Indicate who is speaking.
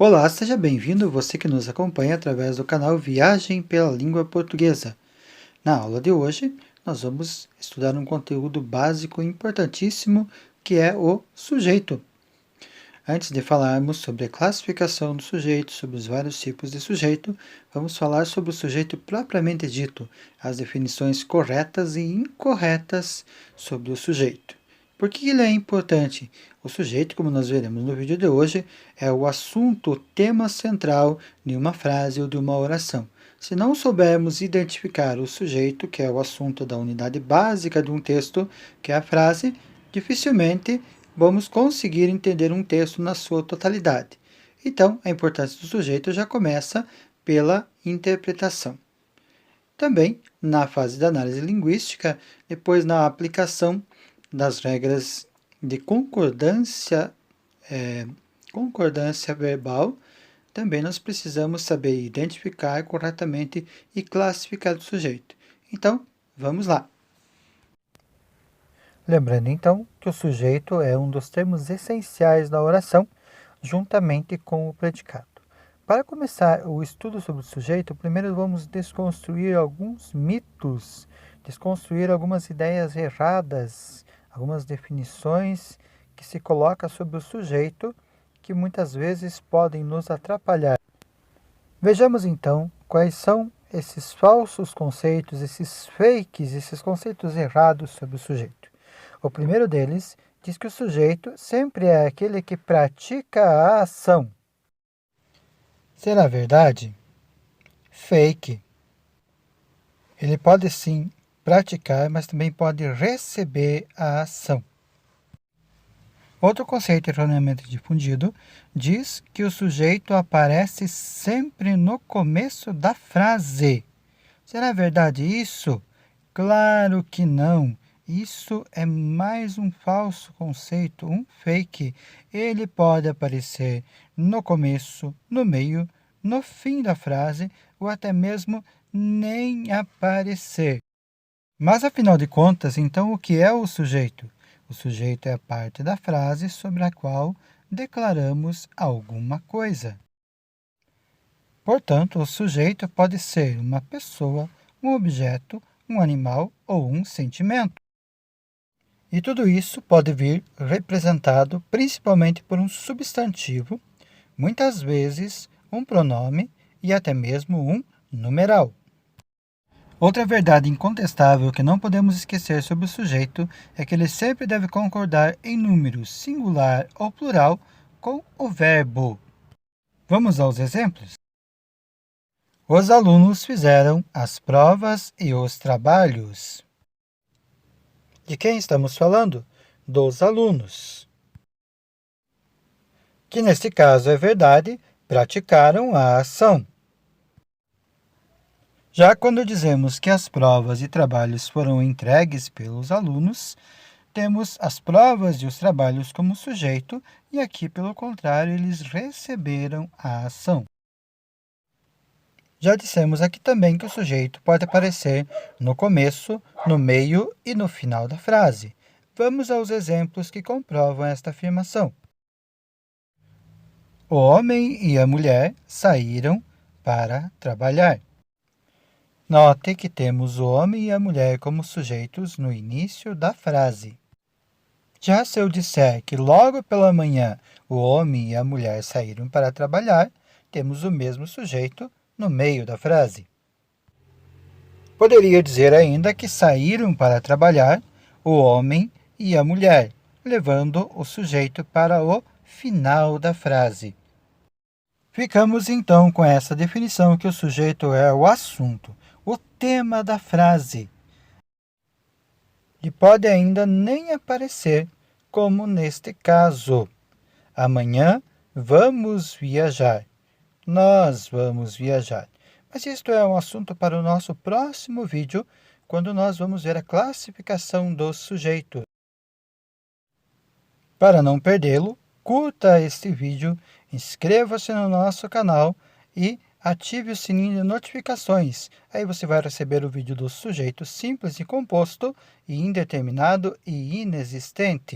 Speaker 1: Olá, seja bem-vindo você que nos acompanha através do canal Viagem pela Língua Portuguesa. Na aula de hoje, nós vamos estudar um conteúdo básico importantíssimo que é o sujeito. Antes de falarmos sobre a classificação do sujeito, sobre os vários tipos de sujeito, vamos falar sobre o sujeito propriamente dito, as definições corretas e incorretas sobre o sujeito. Por que ele é importante? O sujeito, como nós veremos no vídeo de hoje, é o assunto, o tema central de uma frase ou de uma oração. Se não soubermos identificar o sujeito, que é o assunto da unidade básica de um texto, que é a frase, dificilmente vamos conseguir entender um texto na sua totalidade. Então, a importância do sujeito já começa pela interpretação. Também, na fase da análise linguística, depois na aplicação das regras de concordância verbal, também nós precisamos saber identificar corretamente e classificar o sujeito. Então, vamos lá. Lembrando, então, que o sujeito é um dos termos essenciais da oração, juntamente com o predicado. Para começar o estudo sobre o sujeito, primeiro vamos desconstruir alguns mitos, desconstruir algumas ideias erradas, algumas definições que se colocam sobre o sujeito, que muitas vezes podem nos atrapalhar. Vejamos, então, quais são esses falsos conceitos, esses fakes, esses conceitos errados sobre o sujeito. O primeiro deles diz que o sujeito sempre é aquele que pratica a ação. Será verdade? Fake. Ele pode sim praticar, mas também pode receber a ação. Outro conceito erroneamente difundido diz que o sujeito aparece sempre no começo da frase. Será verdade isso? Claro que não. Isso é mais um falso conceito, um fake. Ele pode aparecer no começo, no meio, no fim da frase ou até mesmo nem aparecer. Mas afinal de contas, então o que é o sujeito? O sujeito é a parte da frase sobre a qual declaramos alguma coisa. Portanto, o sujeito pode ser uma pessoa, um objeto, um animal ou um sentimento. E tudo isso pode vir representado principalmente por um substantivo, muitas vezes um pronome e até mesmo um numeral. Outra verdade incontestável que não podemos esquecer sobre o sujeito é que ele sempre deve concordar em número singular ou plural com o verbo. Vamos aos exemplos? Os alunos fizeram as provas e os trabalhos. De quem estamos falando? Dos alunos. Que neste caso é verdade, praticaram a ação. Já quando dizemos que as provas e trabalhos foram entregues pelos alunos, temos as provas e os trabalhos como sujeito e aqui, pelo contrário, eles receberam a ação. Já dissemos aqui também que o sujeito pode aparecer no começo, no meio e no final da frase. Vamos aos exemplos que comprovam esta afirmação. O homem e a mulher saíram para trabalhar. Note que temos o homem e a mulher como sujeitos no início da frase. Já se eu disser que logo pela manhã o homem e a mulher saíram para trabalhar, temos o mesmo sujeito no meio da frase. Poderia dizer ainda que saíram para trabalhar o homem e a mulher, levando o sujeito para o final da frase. Ficamos então com essa definição que o sujeito é o assunto, o tema da frase. E pode ainda nem aparecer, como neste caso. Amanhã vamos viajar. Nós vamos viajar. Mas isto é um assunto para o nosso próximo vídeo, quando nós vamos ver a classificação do sujeito. Para não perdê-lo, curta este vídeo, inscreva-se no nosso canal e ative o sininho de notificações. Aí você vai receber o vídeo do sujeito simples e composto e indeterminado e inexistente.